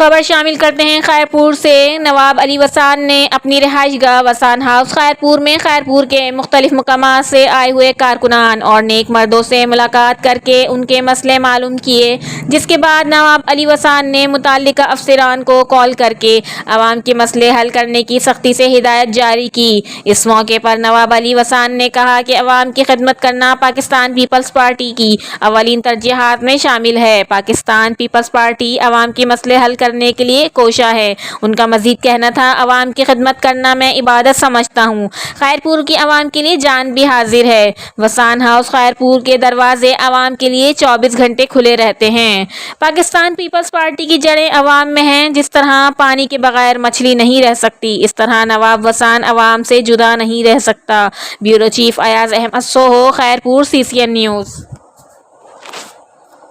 خبر شامل کرتے ہیں خیرپور سے۔ نواب علی وسان نے اپنی رہائش گاہ وسان ہاؤس خیرپور میں خیرپور کے مختلف مقامات سے آئے ہوئے کارکنان اور نیک مردوں سے ملاقات کر کے ان کے مسئلے معلوم کیے، جس کے بعد نواب علی وسان نے متعلقہ افسران کو کال کر کے عوام کے مسئلے حل کرنے کی سختی سے ہدایت جاری کی۔ اس موقع پر نواب علی وسان نے کہا کہ عوام کی خدمت کرنا پاکستان پیپلز پارٹی کی اولین ترجیحات میں شامل ہے۔ پاکستان پیپلز پارٹی عوام کے مسئلے حل کرنے کے لیے کوشاں ہے۔ ان کا مزید کہنا تھا، عوام کی خدمت کرنا میں عبادت سمجھتا ہوں۔ خیرپور کی عوام کے لیے جان بھی حاضر ہے۔ وسان ہاؤس خیرپور کے دروازے عوام کے لیے 24 گھنٹے کھلے رہتے ہیں۔ پاکستان پیپلز پارٹی کی جڑیں عوام میں ہیں۔ جس طرح پانی کے بغیر مچھلی نہیں رہ سکتی، اس طرح نواب وسان عوام سے جدا نہیں رہ سکتا۔ Bureau chief Ayaz Ahmed Soho, Khairpur, CCN news.